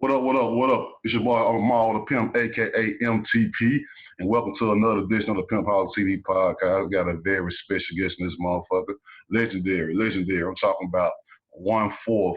What up, what up, what up? It's your boy, Maul the Pimp, a.k.a. MTP, and welcome to another edition of the Pimpoholic Tv Podcast. We got a very special guest in this motherfucker. Legendary. I'm talking about 1/4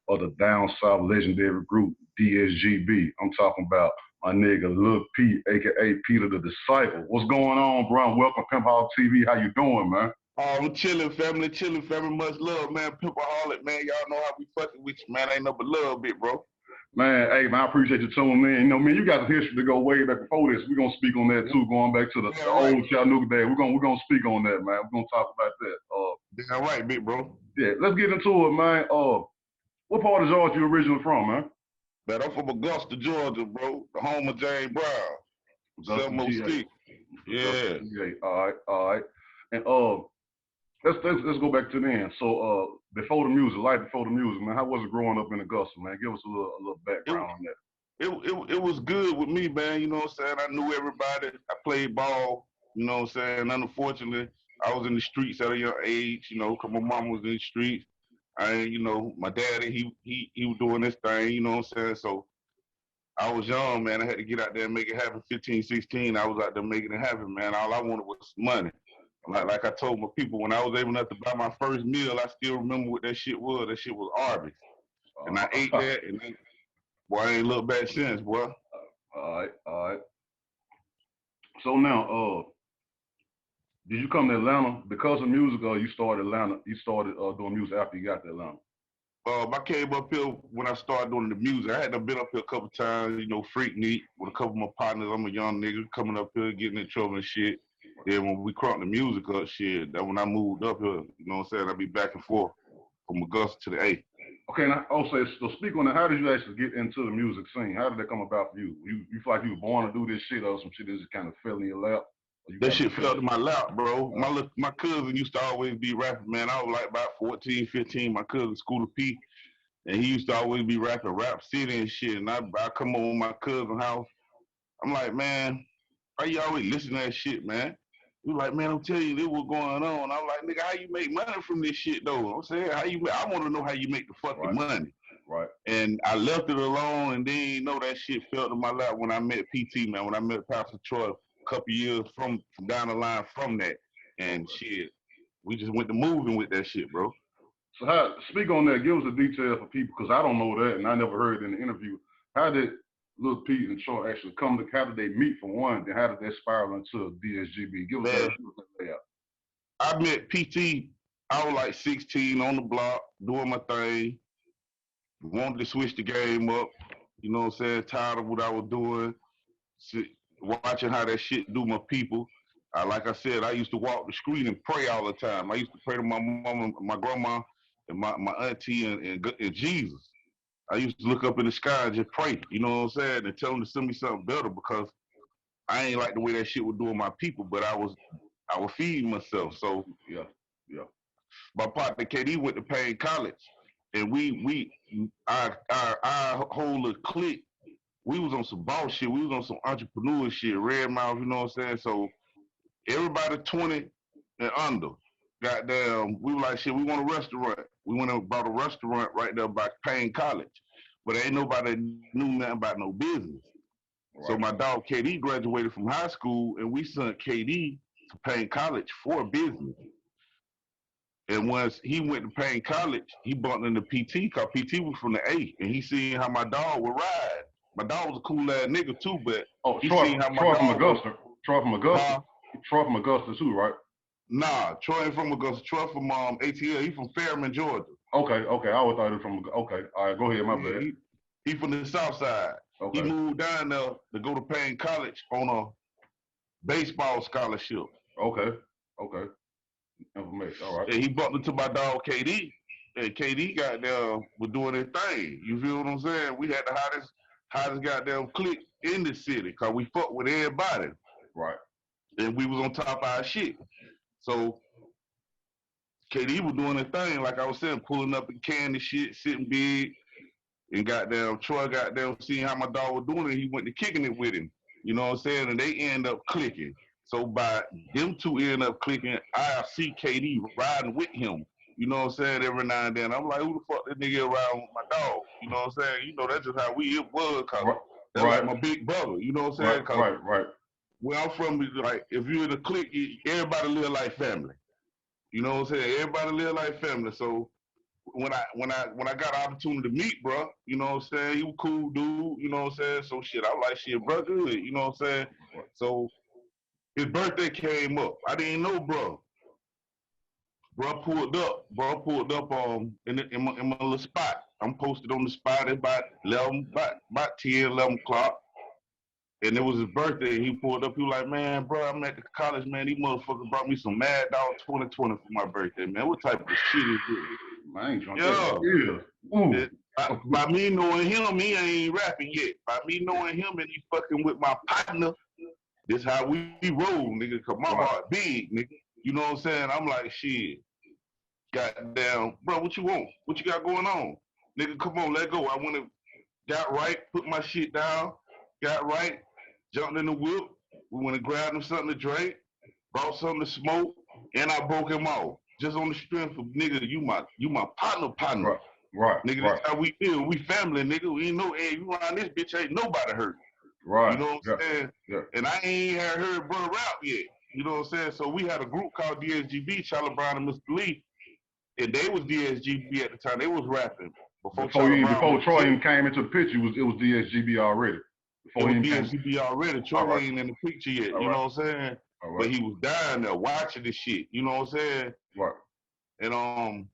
of the down south legendary group, D.S.G.B. I'm talking about my nigga Lil P, a.k.a. Peter the Disciple. What's going on, bro? Welcome to Pimpoholic TV. How you doing, man? I'm chilling, family. Much love, man. Pimpoholic, man. Y'all know how we fucking with you, man. Ain't no but love, bit, bro. Man, hey, man, I appreciate you tuning in. You know, man, you got the history to go way back before this. We're going to speak on that, too, going back to the old Chattanooga day. We're gonna speak on that, man. We're going to talk about that. All right, big bro. Yeah, let's get into it, man. What part of Georgia you originally from, man? Man, I'm from Augusta, Georgia, bro. The home of James Brown. 706. Yeah. All right. And let's go back to then. So before the music, life before the music, man, how was it growing up in Augusta, man? Give us a little background on that. It was good with me, man. You know what I'm saying? I knew everybody. I played ball. You know what I'm saying? Unfortunately, I was in the streets at a young age. You know, because my mom was in the streets. My daddy, he was doing this thing. You know what I'm saying? So I was young, man. I had to get out there and make it happen. 15, 16, I was out there making it happen, man. All I wanted was money. Like I told my people, when I was able enough to buy my first meal, I still remember what that shit was. That shit was Arby's. And I ate that, and then, boy, I ain't looked back since, boy. All right. So now, did you come to Atlanta because of music, or you started doing music after you got to Atlanta? I came up here when I started doing the music. I had been up here a couple times, freak neat with a couple of my partners. I'm a young nigga coming up here, getting in trouble and shit. Then when we cranked the music up, shit, that when I moved up here, you know what I'm saying, I'd be back and forth from Augusta to the A. Okay, now, so speak on that. How did you actually get into the music scene? How did that come about for you? You feel like you were born to do this shit, or some shit that just kind of fell in your lap? That shit fell in my lap, bro. My cousin used to always be rapping, man. I was like about 14, 15. My cousin, Scooter P, and he used to always be rapping Rap City and shit. And I come over to my cousin's house. I'm like, man, why you always listen to that shit, man? He was like, man, I'm telling you, this what's going on. I'm like, nigga, how you make money from this shit, though? I'm saying, I want to know how you make the fucking money. Right. And I left it alone, and then, that shit fell to my lap when I met PT, man, when I met Pastor Troy a couple years from down the line from that. And shit, we just went to moving with that shit, bro. So speak on that. Give us a detail for people, because I don't know that, and I never heard it in the interview. How did Lil Pete and Troy actually how did they meet for one, then how did they spiral into DSGB? Give us that layout. I met PT, I was like 16 on the block, doing my thing, wanted to switch the game up, you know what I'm saying, tired of what I was doing, watching how that shit do my people. Like I said, I used to walk the street and pray all the time. I used to pray to my mama, my grandma, and my auntie and Jesus. I used to look up in the sky and just pray, you know what I'm saying, and tell them to send me something better, because I ain't like the way that shit was doing my people, but I was feeding myself. So yeah. My partner KD went to Payne College, and our whole clique, we was on some boss shit. We was on some entrepreneur shit, red mouth, you know what I'm saying? So everybody 20 and under, goddamn, we were like, shit, we want a restaurant. We went and bought a restaurant right there by Payne College. But ain't nobody knew nothing about no business. Right. So my dog KD graduated from high school, and we sent KD to Payne College for business. And once he went to Payne College, he bumped into PT, because PT was from the A, and he seen how my dog would ride. My dog was a cool ass nigga too, but he seen how my dog from Augusta. Troy from Augusta too, right? Nah, Troy ain't from Augusta. Troy from ATL. He from Fairman, Georgia. Okay. I always thought he was from. Okay, all right, go ahead, my bad. He from the South Side. Okay. He moved down there to go to Payne College on a baseball scholarship. Okay. Information. All right. And he bumped into my dog KD, and KD goddamn was doing his thing. You feel what I'm saying? We had the hottest goddamn clique in the city, because we fucked with everybody. Right. And we was on top of our shit. So KD was doing his thing, like I was saying, pulling up and canning shit, sitting big, and goddamn Troy goddamn seeing how my dog was doing it, he went to kicking it with him. You know what I'm saying? And they end up clicking. So by them two end up clicking, I see KD riding with him. You know what I'm saying? Every now and then, I'm like, who the fuck this nigga around with my dog? You know what I'm saying? You know, that's just how it was, cause that's like my big brother. You know what I'm saying? Cause right. where I'm from, like, if you're in a clique, everybody live like family. You know what I'm saying? Everybody live like family. So when I got an opportunity to meet, bro, you know what I'm saying? He was a cool dude. You know what I'm saying? So shit, I was like, shit, bro, good. You know what I'm saying? So his birthday came up. I didn't know, bro. Bro pulled up. In my little spot. I'm posted on the spot at about 10, 11 o'clock. And it was his birthday. He pulled up. He was like, man, bro, I'm at the college, man. These motherfuckers brought me some Mad Dog 2020 for my birthday, man. What type of shit is this? I ain't trying to By me knowing him, he ain't rapping yet. By me knowing him and he fucking with my partner, this how we roll, nigga. Cause my heart big, nigga. You know what I'm saying? I'm like, shit. Goddamn, bro, what you want? What you got going on? Nigga, come on, let go. I went and got right, put my shit down, got right, jumped in the whip. We went and grabbed him something to drink, brought something to smoke, and I broke him off. Just on the strength of, nigga, you my partner. Right. Nigga, that's how we feel. We family, nigga. We ain't no, hey, you around this bitch, ain't nobody hurt. Right. You know what I'm saying? Yeah. And I ain't heard bro rap yet. You know what I'm saying? So we had a group called D.S.G.B, Charlie Brown and Mr. Lee. And they was D.S.G.B at the time. They was rapping. Before Troy even came into the picture, it was D.S.G.B already. It was D.S.G.B already. Troy ain't in the picture yet. You know what I'm saying? But he was down there watching this shit. You know what I'm saying? Right. And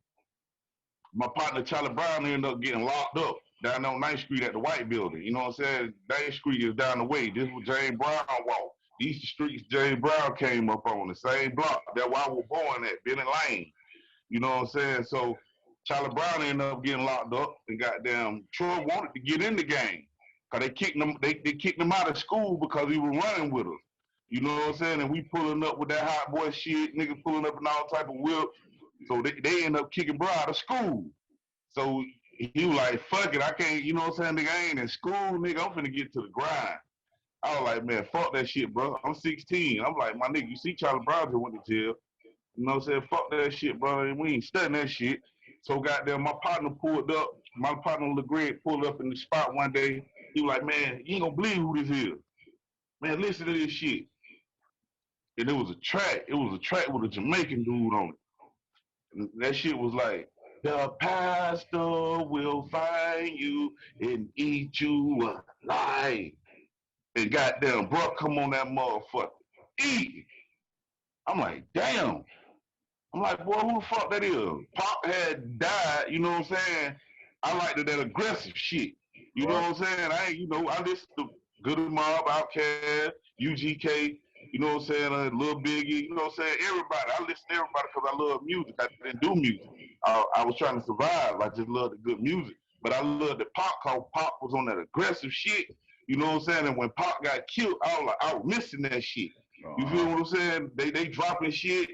my partner Charlie Brown ended up getting locked up down on 9th Street at the White Building. You know what I'm saying? 9th Street is down the way. This was James Brown walk. These streets James Brown came up on the same block. That's where I was born at, Bennett Lane. You know what I'm saying? So Charlie Brown ended up getting locked up, and goddamn Troy wanted to get in the game. Cause they kicked him out of school because he was running with us. You know what I'm saying? And we pulling up with that hot boy shit, niggas pulling up in all type of whips. So they end up kicking bro out of school. So he was like, fuck it, I can't, you know what I'm saying, nigga, I ain't in school, nigga, I'm finna get to the grind. I was like, man, fuck that shit, bro. I'm 16. I'm like, my nigga, you see Charlie Brown just went to jail. You know what I'm saying? Fuck that shit, bro. We ain't studying that shit. So goddamn, my partner pulled up. My partner LeGreg pulled up in the spot one day. He was like, man, you ain't gonna believe who this is. Man, listen to this shit. And it was a track. It was a track with a Jamaican dude on it. And that shit was like, the pastor will find you and eat you alive. And goddamn, bro, come on that motherfucker. Eat. I'm like, damn. I'm like, boy, who the fuck that is? Pop had died, you know what I'm saying? I like that aggressive shit. You know what I'm saying? I listen to Good Mob, Outkast, UGK, you know what I'm saying? Lil Biggie, you know what I'm saying? Everybody. I listen to everybody because I love music. I didn't do music. I was trying to survive. I just loved the good music. But I loved the Pop because Pop was on that aggressive shit. You know what I'm saying? And when Pop got killed, I was missing that shit. You feel what I'm saying? They dropping shit.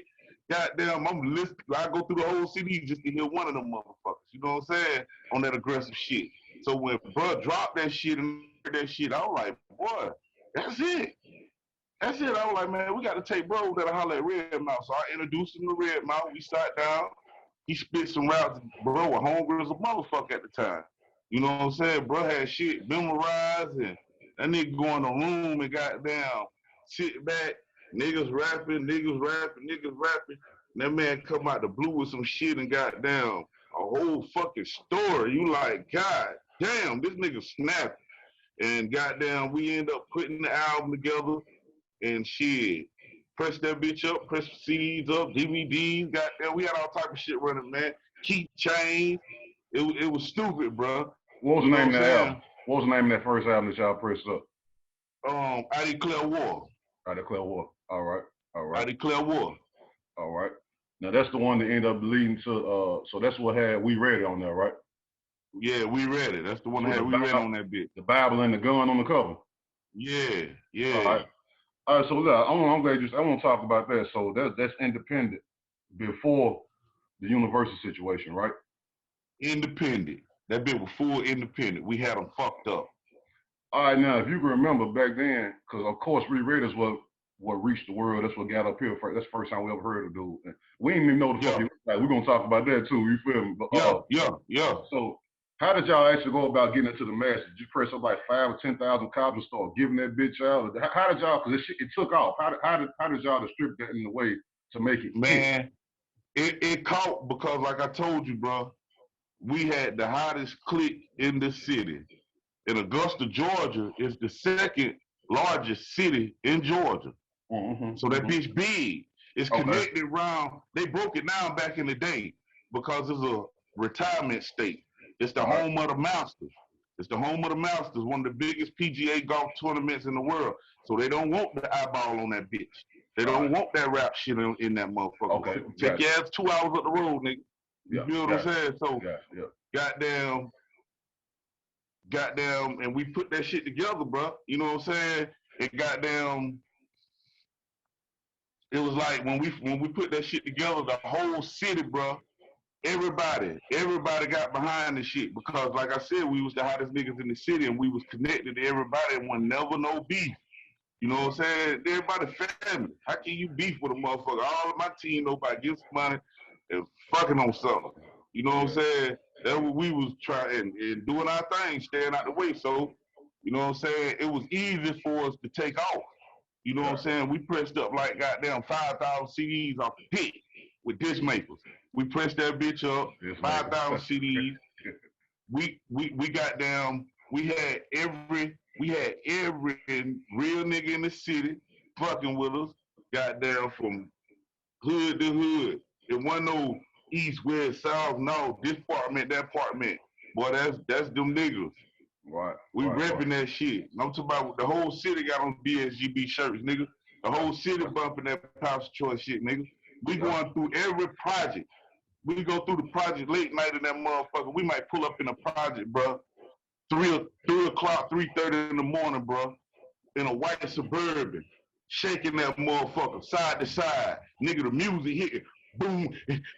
Goddamn, I'm listening. I go through the whole CD just to hear one of them motherfuckers. You know what I'm saying? On that aggressive shit. So when bro dropped that shit and heard that shit, I was like, boy, that's it. That's it. I was like, man, we got to take bro that holler at Red Mouth. So I introduced him to Red Mouth. We sat down. He spit some raps. Bro was hungry as a motherfucker at the time. You know what I'm saying? Bro had shit memorized, and that nigga go in the room and goddamn sit back. Niggas rapping. And that man come out the blue with some shit and goddamn a whole fucking story. You like, God damn, this nigga snapping. And goddamn, we end up putting the album together and shit. Press that bitch up, press CDs up, DVDs, goddamn, we had all type of shit running, man. Keychains. It was stupid, bro. What was the name of that album? What was the name of that first album that y'all pressed up? I Declare War. I Declare War. All right. I Declare War. All right. Now that's the one that ended up leading to so that's what had We Ready on there, right? Yeah, We Ready. That's the one that had We Ready on that bitch. The Bible and the gun on the cover. Yeah. All right, so look, I'm glad I want to talk about that. So that's independent before the Universal situation, right? Independent. That bitch was full independent. We had them fucked up. All right, now if you can remember back then, because of course We Ready is what what reached the world. That's what got up here. That's the first time we ever heard of dude. And we didn't even know the fuck he was like. We're gonna talk about that too. You feel me? But, yeah. So how did y'all actually go about getting into the masses? Did you press up like 5,000 or 10,000 copies and start giving that bitch out? How did y'all? Because it took off. How did y'all distribute that in a way to make it? Man, it caught because like I told you, bro, we had the hottest clique in the city. And Augusta, Georgia is the second largest city in Georgia. So that bitch big. It's connected around, they broke it down back in the day because it's a retirement state. It's the home of the Masters. It's the home of the Masters, one of the biggest PGA golf tournaments in the world. So they don't want the eyeball on that bitch. They don't want that rap shit in that motherfucker. Take your ass 2 hours up the road, nigga. You feel what I'm saying? So, goddamn, and we put that shit together, bro. You know what I'm saying? And goddamn, it was like when we put that shit together, the whole city, bro, everybody got behind the shit because, like I said, we was the hottest niggas in the city and we was connected to everybody and one never no beef. You know what I'm saying? Everybody family. How can you beef with a motherfucker? All of my team know about giving money and fucking on something. You know what I'm saying? That's what we was trying and doing our thing, staying out the way. So, you know what I'm saying? It was easy for us to take off. You know what I'm saying? We pressed up like goddamn 5,000 CDs off the pit with disc makers. We pressed that bitch up, 5,000 CDs. We goddamn, we had every real nigga in the city fucking with us, goddamn, from hood to hood. It wasn't no east, west, south, no, this apartment, that apartment. Boy, that's them niggas. Right. We repping that shit. I'm talking about the whole city got on D.S.G.B shirts, nigga. The whole city bumping that Power Choice shit, nigga. We going through every project. We go through the project late night in that motherfucker. We might pull up in a project, bro. 3 o'clock, 3:30 in the morning, bro. In a white Suburban, shaking that motherfucker side to side. Nigga, the music hitting. Boom.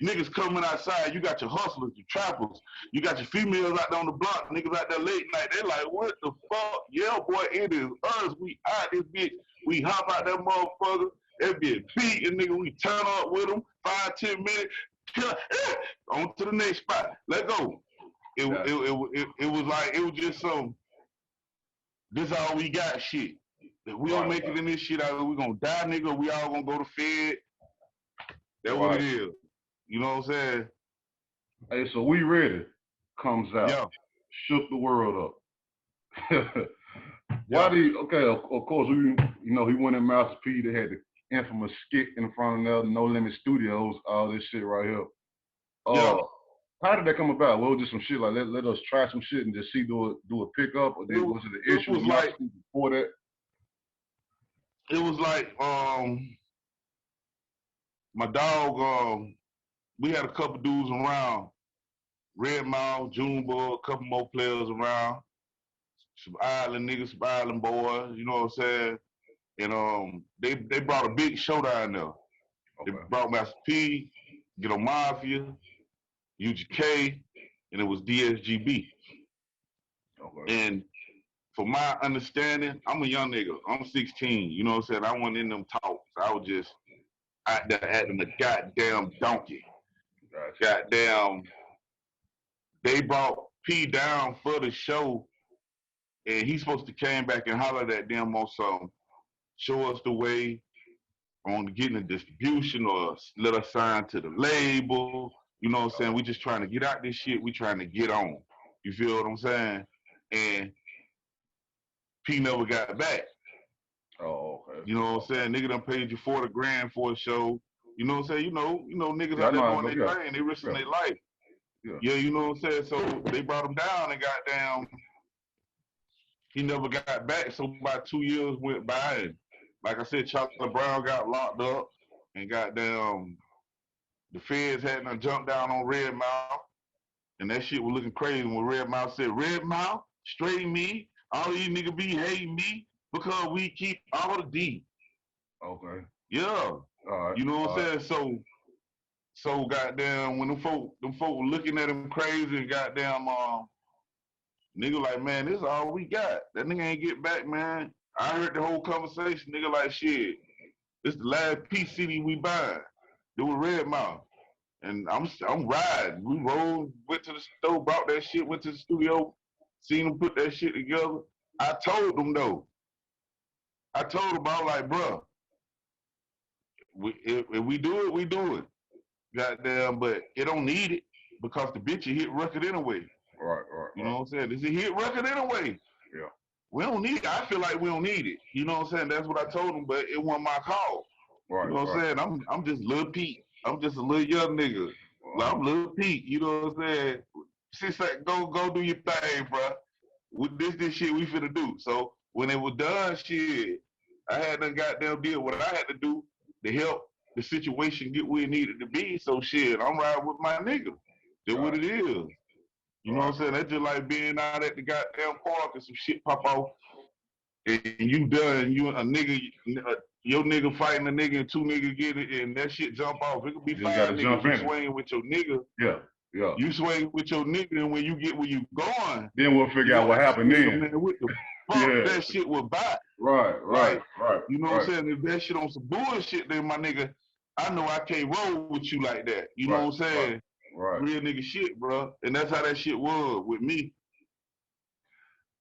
Niggas coming outside. You got your hustlers, your trappers. You got your females out there on the block. Niggas out there late night. They like, what the fuck? Yeah, boy, it is us. We out this bitch. We hop out that motherfucker. That bitch beating, nigga. We turn up with them. 5-10 minutes. On to the next spot. Let go. It was like, it was just some, this all we got shit. If we don't make it in this shit, either we gonna die, nigga, we all gonna go to Fed. That's what it is. You know what I'm saying? Hey, so We Ready comes out. Shook the world up. Why do you, of course, he went in Master P. They had the infamous skit in front of No Limit Studios, all this shit right here. How did that come about? Well, just some shit like let us try some shit and just see do a pickup, or was it an issue with like, before that? It was like my dog. We had a couple dudes around, Red Mouth, Junebug, a couple more players around, some island niggas, some island boys. You know what I'm saying? And they brought a big show down there. They brought Master P, Ghetto Mafia, UGK, and it was D.S.G.B. And for my understanding, I'm a young nigga. I'm 16. You know what I'm saying? I wasn't in them talks. I was just out there acting a goddamn donkey. Goddamn. They brought P down for the show, and he's supposed to came back and holler at them on some, show us the way on getting the distribution or let us sign to the label. You know what I'm saying? We just trying to get out this shit. We trying to get on. You feel what I'm saying? And P never got back. Oh, okay. You know what I'm saying? Nigga done paid you $40,000 for a show. You know what I'm saying? You know, niggas out there doing their thing. They risking their life. Yeah, you know what I'm saying? So they brought him down and goddamn, he never got back. So about 2 years went by, and like I said, Chocolate Brown got locked up, and goddamn, the feds had to jump down on Red Mouth, and that shit was looking crazy when Red Mouth said, Red Mouth, straight me, all these niggas be hating me because we keep all the D. Okay. Yeah. You know what I'm saying? So goddamn, when them folk were looking at him crazy and goddamn, nigga like, man, this is all we got. That nigga ain't get back, man. I heard the whole conversation, nigga like, shit. It's the last P CD we buying. It was Red Mouth. And I'm riding. We rolled, went to the store, brought that shit, went to the studio, seen them put that shit together. I told them though. I told them, I was like, bruh, if we do it, we do it. Goddamn, but it don't need it because the bitch a hit record anyway. Right. You know what I'm saying? It's a hit record anyway. Yeah. We don't need it. I feel like we don't need it. You know what I'm saying? That's what I told them, but it wasn't my call. Right. You know what I'm saying? I'm just Lil Pete. I'm just a little young nigga. Like, I'm Lil Pete. You know what I'm saying? Sis, go do your thing, bro. With this shit we finna do. So when it was done, shit, I had to goddamn deal what I had to do to help the situation get where it needed to be. So shit, I'm riding with my nigga. That's what it is. You know what I'm saying? That's just like being out at the goddamn park and some shit pop off, and you done. You a nigga, your nigga fighting a nigga, and two niggas get it, and that shit jump off. It could be five niggas. You swing with your nigga. Yeah. You swing with your nigga, and when you get where you going, then we'll figure out what happened then. Man, what the fuck that shit was by. Right. You know what I'm saying? If that shit on some bullshit, then my nigga, I know I can't roll with you like that. You know what I'm saying? Right. Real nigga shit, bro. And that's how that shit was with me.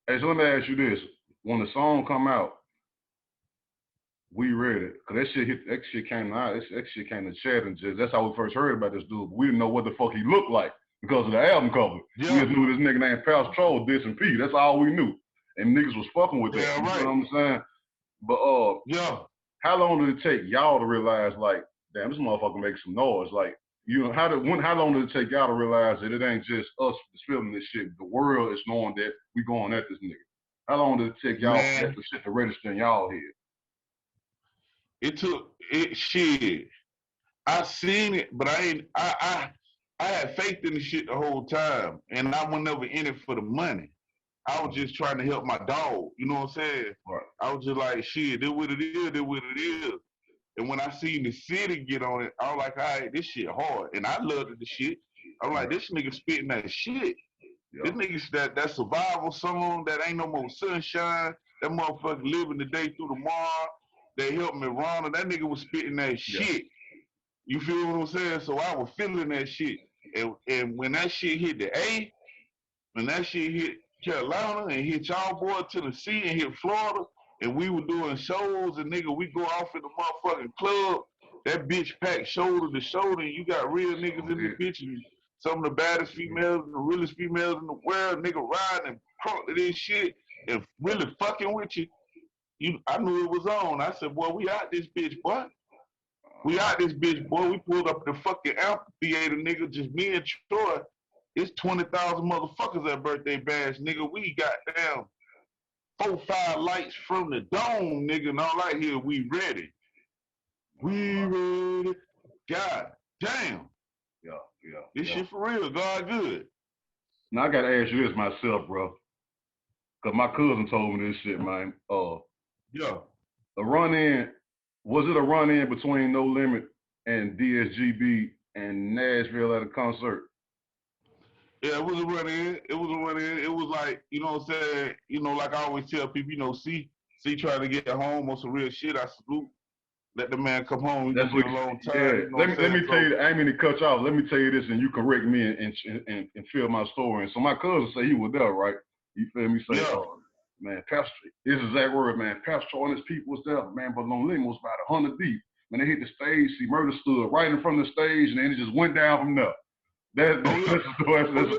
Hey, so let me ask you this. When the song come out, we read it. Cause that shit came out. That shit came to chat and just, that's how we first heard about this dude. But we didn't know what the fuck he looked like because of the album cover. Yeah. We just knew this nigga named Pastor Troll, D.S.G.B. That's all we knew. And niggas was fucking with that. Yeah, right. You know what I'm saying? But how long did it take y'all to realize, like, damn, this motherfucker makes some noise? Like, you know, how long did it take y'all to realize that it ain't just us feeling this shit? The world is knowing that we going at this nigga. How long did it take y'all for that shit to register in y'all head? It took shit. I seen it, but I had faith in the shit the whole time, and I was never in it for the money. I was just trying to help my dog. You know what I'm saying? Right. I was just like, shit, this what it is, this what it is. And when I seen the city get on it, I was like, all right, this shit hard. And I loved the shit. I was like, this nigga spitting that shit. This nigga, that survival song, that ain't no more sunshine. That motherfucker living the day through tomorrow. They helped me run, and that nigga was spitting that shit. You feel what I'm saying? So I was feeling that shit. And when that shit hit the A, when that shit hit Carolina and hit y'all boy Tennessee and hit Florida, and we were doing shows, and nigga, we go off in the motherfucking club, that bitch packed shoulder to shoulder, and you got real niggas in the bitch, and some of the baddest females and the realest females in the world, nigga riding and crunk to this shit and really fucking with you. I knew it was on. I said, boy, we out this bitch, boy. We out this bitch, boy. We pulled up the fucking amphitheater, nigga, just me and Troy. It's 20,000 motherfuckers at birthday bash, nigga. We got down 4-5 lights from the dome, nigga, and all right here, we ready. We ready. God damn. Yeah. This shit for real. God good. Now I gotta ask you this myself, bro. Cause my cousin told me this shit, man. A run-in, was it a run-in between No Limit and D.S.G.B. and Nashville at a concert? Yeah, it was a run-in. It was like, you know what I'm saying? You know, like I always tell people, you know, C trying to get home on some real shit. I salute. Let the man come home. That's been a long time. Yeah. You know let me tell you, I ain't mean to cut you off. Let me tell you this, and you correct me and fill my story. And so my cousin say he was there, right? You feel me? Say, man, Pastor, this is the exact word, man. Pastor and his people was there, man, but No Limit was about 100 deep. When they hit the stage, see Murder stood right in front of the stage, and then it just went down from there. That's the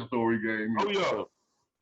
story he gave me. Oh, yeah.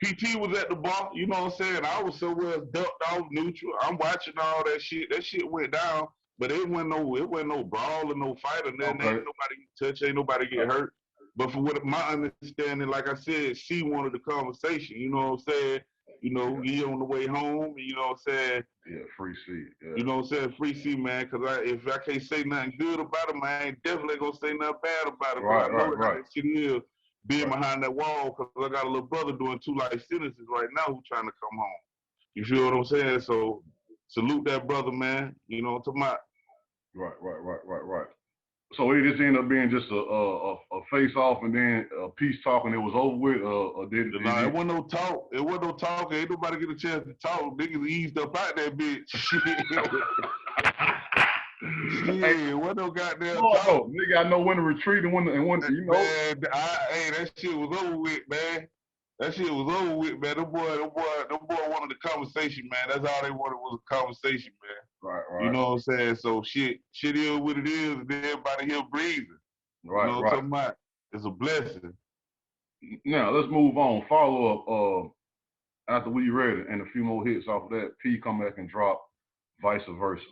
PT was at the bar, you know what I'm saying? I was somewhere ducked off neutral. I'm watching all that shit. That shit went down, but it wasn't no brawl or no fight or nothing. Ain't nobody touch, ain't nobody get hurt. But for what my understanding, like I said, she wanted the conversation, you know what I'm saying? You know, he on the way home, you know what I'm saying? Yeah, free C. Yeah. You know what I'm saying? Free C, man, because if I can't say nothing good about him, I ain't definitely going to say nothing bad about him. I know that shit is being behind that wall because I got a little brother doing 2 life sentences right now who's trying to come home. You feel what I'm saying? So salute that brother, man. You know what I'm talking about? Right. So it just ended up being just a face off and then a peace talk and it was over with. Nah, it wasn't no talk. It wasn't no talk. Ain't nobody get a chance to talk. Niggas eased up out that bitch. Shit, what no goddamn talk? Nigga, I know when to retreat and when you know. Man, that shit was over with, man. That shit was over with, man. Them boy wanted the conversation, man. That's all they wanted was a conversation, man. Right. You know what I'm saying? So shit is what it is, and everybody here breathing. Right, you know what I'm talking about? It's a blessing. Now let's move on. Follow up. After we read it and a few more hits off of that, P come back and drop Vice Versa.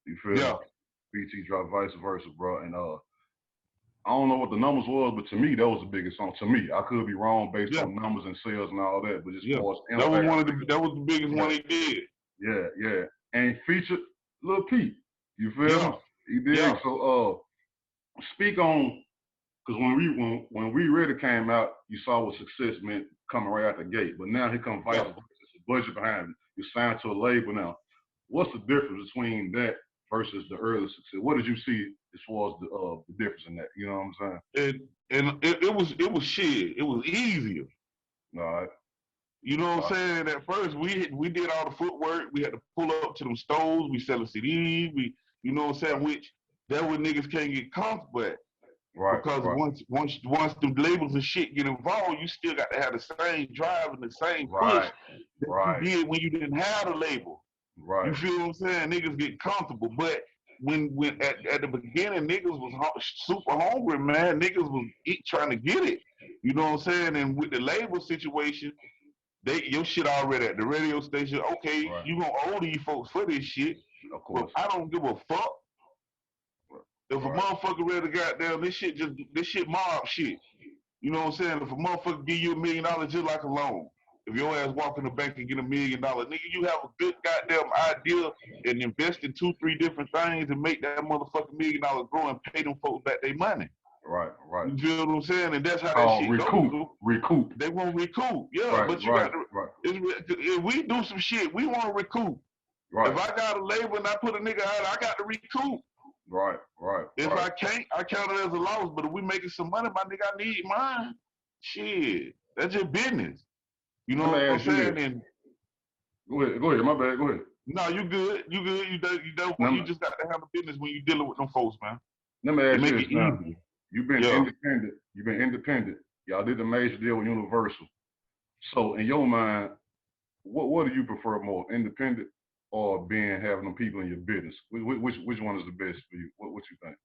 You feel me? BT dropped Vice Versa, bro. And I don't know what the numbers was, but to me, that was the biggest song. To me, I could be wrong based on numbers and sales and all that, but just far as impact, that was the biggest one he did. Yeah. And featured Lil Peep. You feel me? He did. Yeah. So speak on, because when We Ready came out, you saw what success meant coming right out the gate. But now here comes Vice Versa. There's a budget behind it. You're signed to a label now. What's the difference between that versus the early success? What did you see as far as the difference in that? You know what I'm saying? It was shit. It was easier. All right. You know what I'm saying? At first, we did all the footwork. We had to pull up to them stores. We selling CDs. You know what I'm saying? Which that way niggas can't get comfortable at. Right. Because once the labels and shit get involved, you still got to have the same drive and the same push that you did when you didn't have the label. Right. You feel what I'm saying? Niggas get comfortable, but when at the beginning, niggas was super hungry, man. Niggas was trying to get it. You know what I'm saying? And with the label situation, your shit already at the radio station. Okay, you gonna owe these folks for this shit. Of course. But I don't give a fuck. If a motherfucker ready to goddamn this shit mob shit. You know what I'm saying? If a motherfucker give you $1 million just like a loan, if your ass walk in the bank and get $1 million, nigga, you have a good goddamn idea and invest in 2-3 different things and make that motherfucking $1 million grow and pay them folks back their money. Right. You feel what I'm saying? And that's how that shit goes. Recoup. They want to recoup. Yeah, but you got to. If we do some shit, we want to recoup. Right. If I got a label and I put a nigga out, I got to recoup. Right. If I can't, I count it as a loss. But if we making some money, my nigga, I need mine. Shit, that's just business. You know what I'm saying? And go ahead. My bad. Go ahead. No, you good. You just got to handle business when you dealing with them folks, man. Let me ask you this now. You've been independent. Y'all did the major deal with Universal. So in your mind, what do you prefer more, independent or having them people in your business? Which one is the best for you? What you think?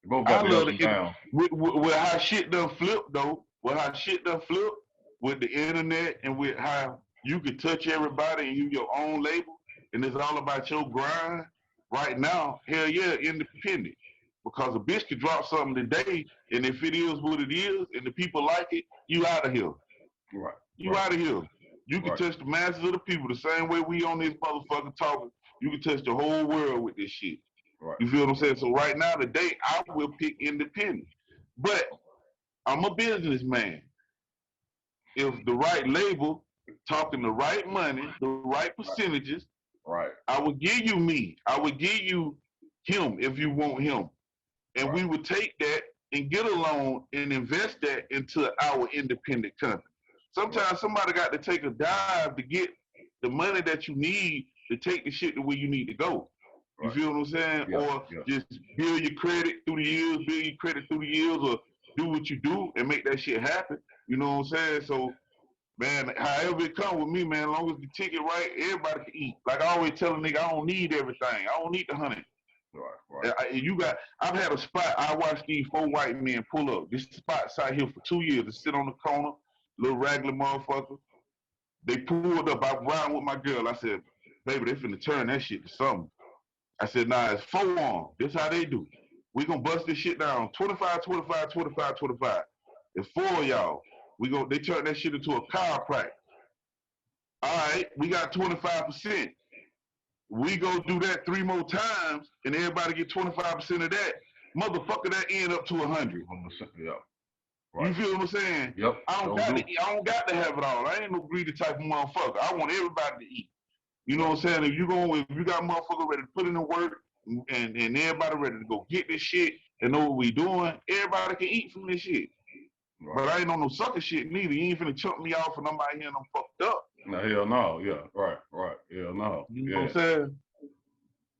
Both got the ups and downs. With how shit done flipped though, with the internet and with how you can touch everybody and you your own label and it's all about your grind. Right now, hell yeah, independent. Because a bitch could drop something today and if it is what it is and the people like it, you out of here. Right. You out of here. You can touch the masses of the people the same way we on this motherfucker talking. You can touch the whole world with this shit. Right. You feel what I'm saying? So right now, today, I will pick independent. But I'm a businessman. If the right label, talking the right money, the right percentages, I would give you me. I would give you him if you want him. And we would take that and get a loan and invest that into our independent company. Sometimes somebody got to take a dive to get the money that you need to take the shit to where you need to go. You feel what I'm saying? Or just build your credit through the years, or do what you do and make that shit happen. You know what I'm saying? So, man, however it come with me, man, as long as the ticket right, everybody can eat. Like I always tell a nigga, I don't need everything. I don't need the honey. I've had a spot, I watched these 4 white men pull up. This spot sat here for 2 years to sit on the corner, little regular motherfucker. They pulled up, I riding with my girl. I said, baby, they finna turn that shit to something. I said, nah, it's 4 on. This how they do. We gonna bust this shit down. 25, 25, 25, 25. It's 4 of y'all. They turn that shit into a chiropractor. All right, we got 25%. We go do that 3 more times, and everybody get 25% of that. Motherfucker, that end up to 100. Yeah. You feel what I'm saying? Yep. I don't got to have it all. I ain't no greedy type of motherfucker. I want everybody to eat. You know what I'm saying? If you got motherfucker ready to put in the work and everybody ready to go get this shit and know what we doing, everybody can eat from this shit. But I ain't on no sucker shit neither. You ain't finna chunk me off and I'm out here and I'm fucked up. No, hell no. Yeah, right. Hell no. You know what I'm saying?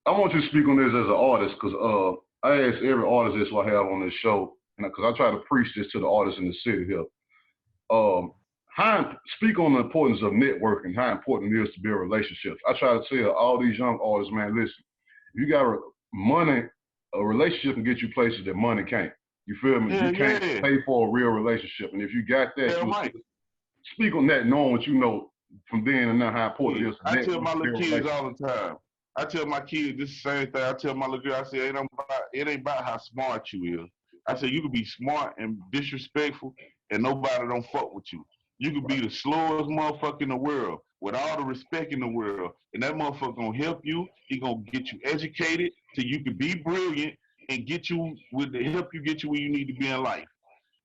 I want you to speak on this as an artist, because I ask every artist this who I have on this show, because I try to preach this to the artists in the city here. Speak on the importance of networking, how important it is to build relationships. I try to tell all these young artists, man, listen, you got money, a relationship can get you places that money can't. You feel me? Yeah, you can't pay for a real relationship. And if you got that, you speak on that, knowing what you know from then and now, how important it is to I tell my little kids all the time. I tell my kids this same thing. I tell my little girl, I say, it ain't about how smart you is. I say, you can be smart and disrespectful and nobody don't fuck with you. You could be the slowest motherfucker in the world with all the respect in the world. And that motherfucker gonna help you. He gonna get you educated so you can be brilliant and help you get you where you need to be in life.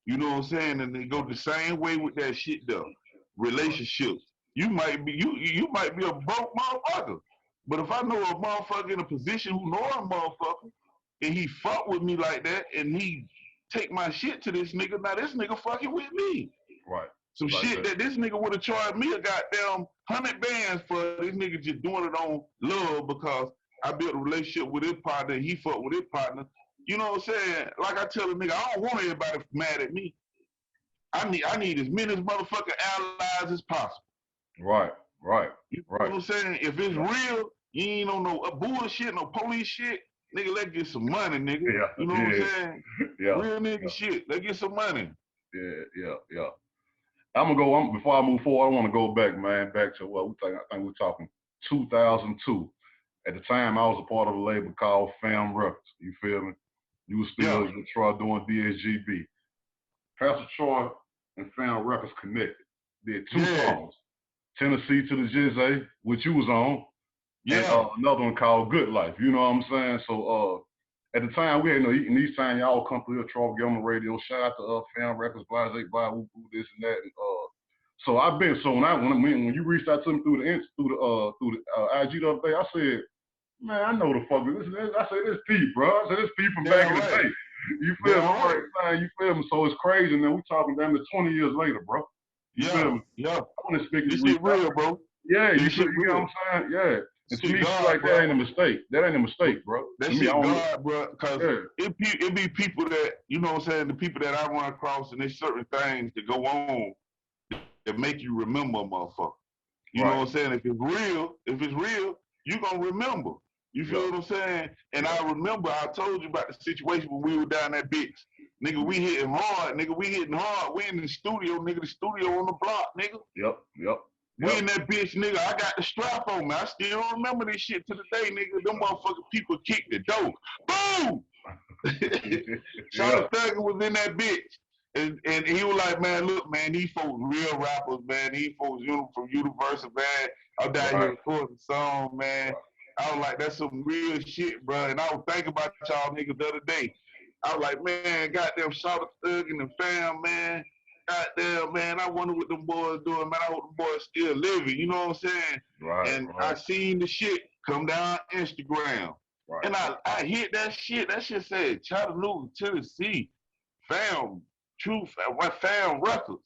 You know what I'm saying? And they go the same way with that shit though. Relationships. You might be a broke motherfucker. But if I know a motherfucker in a position who know a motherfucker and he fuck with me like that and he take my shit to this nigga, now this nigga fucking with me. Right. Some like shit that this nigga would have charged me a goddamn 100 bands for. This nigga just doing it on love because I built a relationship with his partner and he fucked with his partner. You know what I'm saying? Like I tell a nigga, I don't want everybody mad at me. I need as many motherfucking allies as possible. Right. You know what I'm saying? If it's real, you ain't on no bullshit, no police shit. Nigga, let's get some money, nigga. Yeah, you know what I'm saying? Real nigga shit. Let's get some money. Yeah. I'm gonna go. Before I move forward, I want to go back, man. Back to what I think we're talking 2002. At the time, I was a part of a label called Fam Records. You feel me? You was still with Troy doing D.S.G.B. Pastor Troy and Fam Records connected. Did two songs, Tennessee to the Jizzy, which you was on, and another one called Good Life. You know what I'm saying? So at the time, we ain't no eating. These time, y'all come through here, Troy, get on the radio. Shout out to Fam Records, blah, this and that. And, so I've been, so when you reached out to me through the IG the other day, I said, man, I know the fuck this is. I said, this Pete, bro. I said, this Pete from back in the day. You feel me? Right. You feel me? So it's crazy, man. We talking damn near 20 years later, bro. You feel me? Yeah. I want to speak this shit real, bro. Yeah, you know what I'm saying? Yeah. And to me, God, like that ain't a mistake. That ain't a mistake, bro. That shit God, bro. Because it be people that, you know what I'm saying, the people that I run across, and there's certain things that go on that make you remember a motherfucker. You know what I'm saying? If it's real, you gonna remember. You feel what I'm saying? And I remember I told you about the situation when we were down that bitch. Nigga, we hitting hard. We in the studio, nigga. The studio on the block, nigga. Yep. We in that bitch, nigga. I got the strap on, man. I still remember this shit to the day, nigga. Them motherfucking people kicked the door. Boom! Shawty Thugger was in that bitch. And he was like, man, look, man, these folks real rappers, man. These folks from Universal, man. I'm down here recording a song, man. I was like, that's some real shit, bro. And I was thinking about y'all niggas the other day. I was like, man, goddamn Shawty Thug and the Fam, man. Goddamn, man, I wonder what them boys doing, man. I hope them boys still living, you know what I'm saying? I seen the shit come down Instagram. And I hit that shit. That shit said Chattanooga, Tennessee, Fam, Fam Records.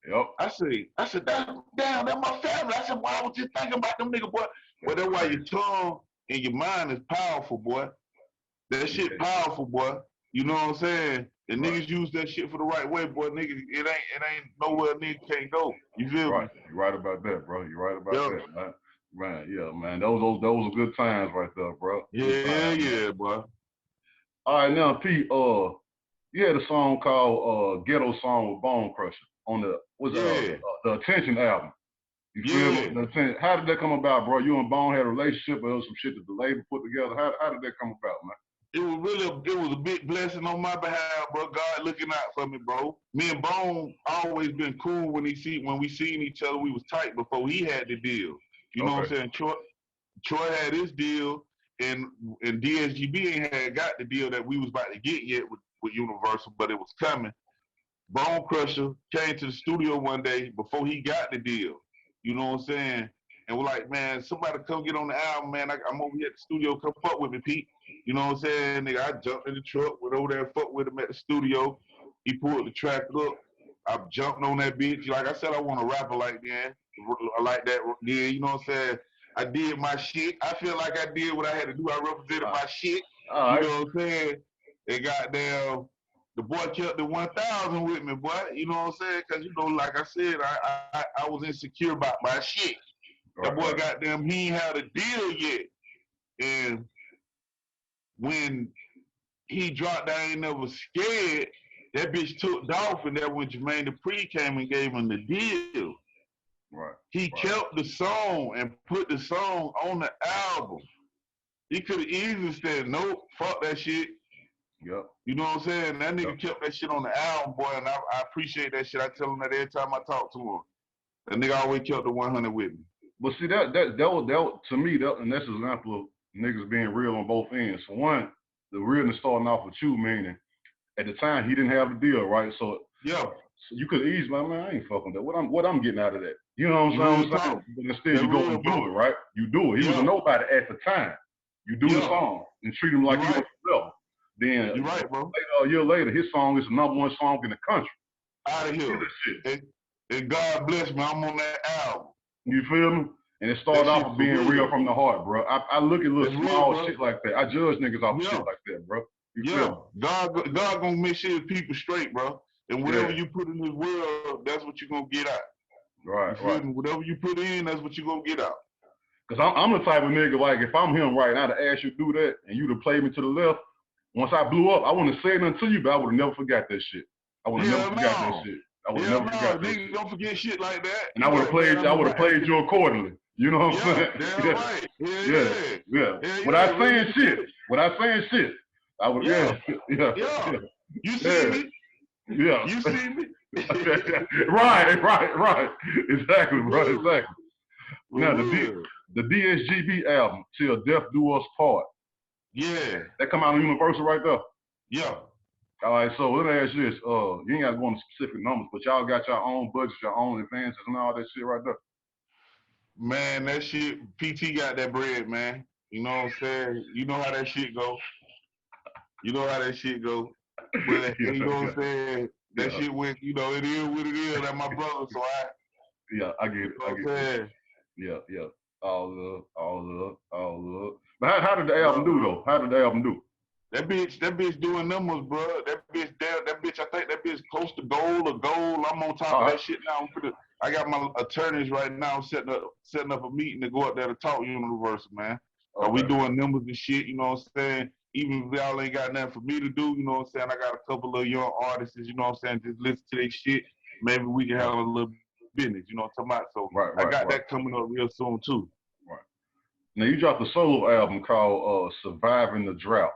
Yep. I said, damn, that's my family. I said, well, I was just thinking about them nigga, boy. Well, that's why your tongue and your mind is powerful, boy. That shit powerful, boy. You know what I'm saying? And niggas use that shit for the right way, boy. Niggas, it ain't nowhere nigga can't go. You feel me? You're right about that, bro. You're right about that, man. Man, yeah, man. Those are good times right there, bro. Yeah, boy. All right, now, Pete, you had a song called Ghetto Song with Bonecrusher on the Attention album. You feel me? How did that come about, bro? You and Bone had a relationship, or some shit that the label put together? How did that come about, man? It was a big blessing on my behalf, bro. God looking out for me, bro. Me and Bone always been cool when we seen each other. We was tight before he had the deal. You know what I'm saying? Troy had his deal, and D.S.G.B. ain't had got the deal that we was about to get yet with Universal, but it was coming. Bonecrusher came to the studio one day before he got the deal. You know what I'm saying? And we're like, man, somebody come get on the album, man. I'm over here at the studio. Come fuck with me, Pete. You know what I'm saying? Nigga, I jumped in the truck, went over there and fucked with him at the studio. He pulled the track up. I jumped on that bitch. Like I said, I want a rapper like that. Yeah, you know what I'm saying? I did my shit. I feel like I did what I had to do. I represented my shit. All You right. know what I'm saying? And goddamn, the boy kept the 1,000 with me, boy. You know what I'm saying? Because, you know, like I said, I was insecure about my shit. That boy, goddamn, he ain't had a deal yet. And when he dropped down, ain't never scared, that bitch took off, and that when Jermaine Dupri came and gave him the deal. Right. He kept the song and put the song on the album. He could have easily said, nope, fuck that shit. Yep. You know what I'm saying? That nigga kept that shit on the album, boy, and I appreciate that shit. I tell him that every time I talk to him. That nigga always kept the 100 with me. But see, that was to me, and that's an example of niggas being real on both ends. For one, the realness starting off with you, meaning at the time he didn't have the deal, right? So yeah, you could easily, man, I ain't fucking that. What I'm getting out of that? You know what I'm saying? But instead, you go and do it, right? You do it. He was a nobody at the time. You do the song and treat him like he was level. Then you're right, bro. A year later, his song is the #1 song in the country. Out of here. And God bless me, I'm on that album. You feel me? And it started off being real from the heart, bro. I look at little small shit like that. I judge niggas off shit like that, bro. You feel me? God gonna make sure his people straight, bro. And whatever you put in this world, that's what you're gonna get out. Right, you feel me? Whatever you put in, that's what you're gonna get out. Because I'm the type of nigga, like, if I'm him right now to ask you to do that, and you to play me to the left, once I blew up, I wouldn't say nothing to you, but I would have never forgot that shit. I would have never forgot that shit. I would have never forgot that shit. Don't forget shit like that. And I would have played you accordingly. You know what I'm saying? Damn right. Yeah. Without saying shit. I would, yeah. You see me? Yeah. You see me? Right. Exactly, bro. Exactly. Now, the D.S.G.B. album, Till Death Do Us Part. Yeah. That come out on Universal right there? Yeah. All right, so let me ask you this. You ain't got to go into specific numbers, but y'all got your own budgets, your own advances, and all that shit right there. Man, that shit, PT got that bread, man. You know what I'm saying? You know how that shit go. But you know what I'm saying? That shit went, you know, it is what it is. That's my brother, so I get it. I get it. Yeah. All love. But how did the album do, though? How did the album do? That bitch doing numbers, bro. That bitch, I think that bitch close to gold or gold. I'm on top of that shit now. I got my attorneys right now setting up a meeting to go up there to talk Universal, man. We doing numbers and shit, you know what I'm saying? Even if y'all ain't got nothing for me to do, you know what I'm saying? I got a couple of young artists, you know what I'm saying? Just listen to their shit. Maybe we can have a little business, you know what I'm talking about? So I got that coming up real soon, too. Right. Now, you dropped a solo album called Surviving the Drought.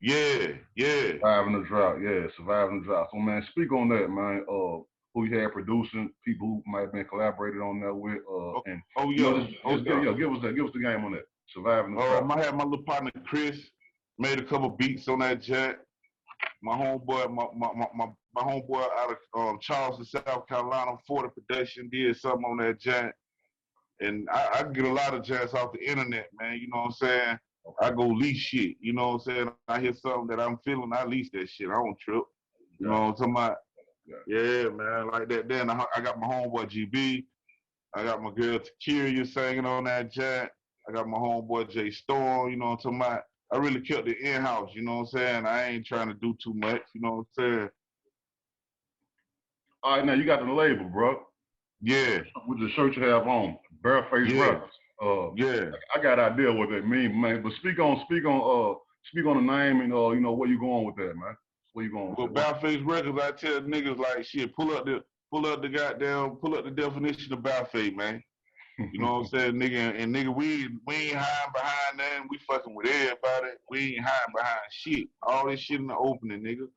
Yeah. Surviving the Drought. So, man, speak on that, man. Who you had producing, people who might have been collaborated on that with, give us the game on that. Surviving the Drought. I had my little partner Chris, made a couple beats on that jet. My homeboy, my homeboy out of Charleston, South Carolina, 40 Production, did something on that jet. And I get a lot of jets off the internet, man. You know what I'm saying? I go lease shit. You know what I'm saying? I hear something that I'm feeling, I lease that shit. I don't trip. You know what I'm talking about? Yeah, man, like that. Then I got my homeboy GB. I got my girl Takiria singing on that jet. I got my homeboy Jay Storm. You know what I'm talking about? I really kept it in-house. You know what I'm saying? I ain't trying to do too much. You know what I'm saying? All right, now you got the label, bro. Yeah. With the shirt you have on, Bareface Records. I got an idea what that means, man. But speak on the name and you know where you going with that, man. Where you going? Well, Bareface Records, I tell niggas like shit, pull up the definition of Bareface, man. You know what I'm saying, nigga? And nigga, we ain't hiding behind nothing. We fucking with everybody. We ain't hiding behind shit. All this shit in the opening, nigga.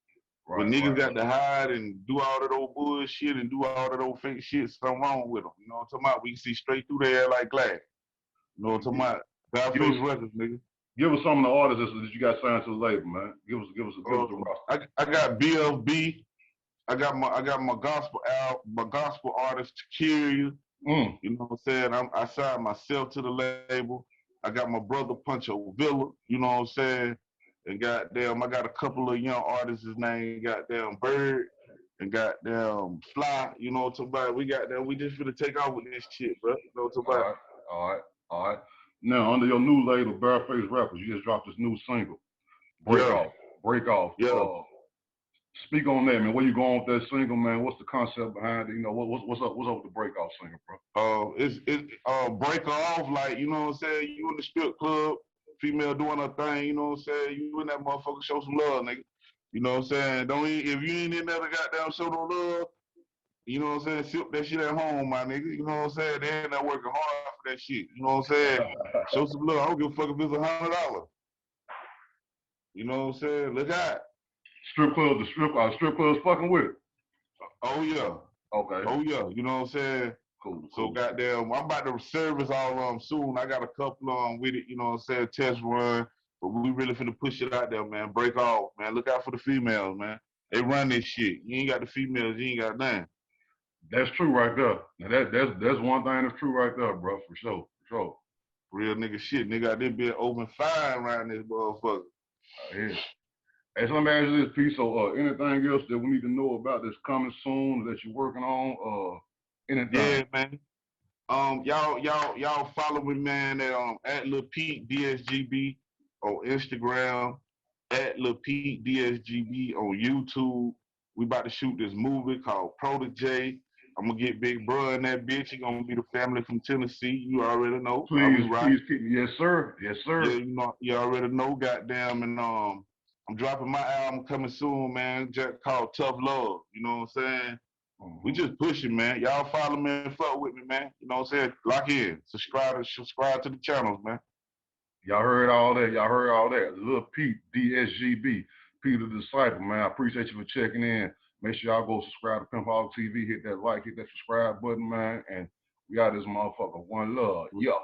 When niggas got to hide and do all that old bullshit and do all that old fake shit, something wrong with them. You know what I'm talking about? We can see straight through there like glass. You know what I'm talking about? Bareface Records, nigga. Give us some of the artists that you got signed to the label, man. Give us the roster. I got BLB. I got my gospel artist Takiria. You know what I'm saying? I signed myself to the label. I got my brother Pancho Villa. You know what I'm saying? And goddamn, I got a couple of young artists named goddamn Bird and goddamn Fly. You know what I'm talking about? We just finna take off with this shit, bro. You know what I'm talking about? All right. All right. Now, under your new label, Bareface Rappers, you just dropped this new single, Break Yeah, Off. Break Off. yeah. Speak on that, man. Where you going with that single, man? What's the concept behind it? You know, what's up? What's up with the Break Off single, bro? It's break off, like, you know what I'm saying? You in the strip club, female doing her thing, you know what I'm saying? You in that motherfucker, show some love, nigga. You know what I'm saying? If you ain't in there to goddamn show no love, you know what I'm saying? Sip that shit at home, my nigga. You know what I'm saying? They ain't not working hard for that shit. You know what I'm saying? Show some love. I don't give a fuck if it's $100. You know what I'm saying? Look out. Strip clubs fucking with it. Oh yeah. Okay. Oh yeah. You know what I'm saying? Cool. So goddamn, I'm about to service all of them soon. I got a couple with it, you know what I'm saying, test run. But we really finna push it out there, man. Break off, man. Look out for the females, man. They run this shit. You ain't got the females, you ain't got nothing. That's true right there. Now that's one thing that's true right there, bro, for sure. Real nigga shit. Nigga out there being open fire around this motherfucker. Yeah. Hey, so let me ask you this piece. So, anything else that we need to know about that's coming soon that you're working on? Anything? Yeah, man. Y'all follow me, man, at Lil Pete D.S.G.B on Instagram, at Lil Pete D.S.G.B on YouTube. We about to shoot this movie called Protege. I'm gonna get Big Bro in that bitch. He gonna be the family from Tennessee. You already know. Please keep me. Yes, sir. Yeah, you know, you already know, goddamn, and I'm dropping my album coming soon, man. Just called Tough Love. You know what I'm saying? We just pushing, man. Y'all follow me and fuck with me, man. You know what I'm saying? Lock in. Subscribe to the channels, man. Y'all heard all that. Lil Pete, D.S.G.B, Peter the Disciple, man. I appreciate you for checking in. Make sure y'all go subscribe to Pimpoholic TV. Hit that like, hit that subscribe button, man. And we got this motherfucker. One love. Yo.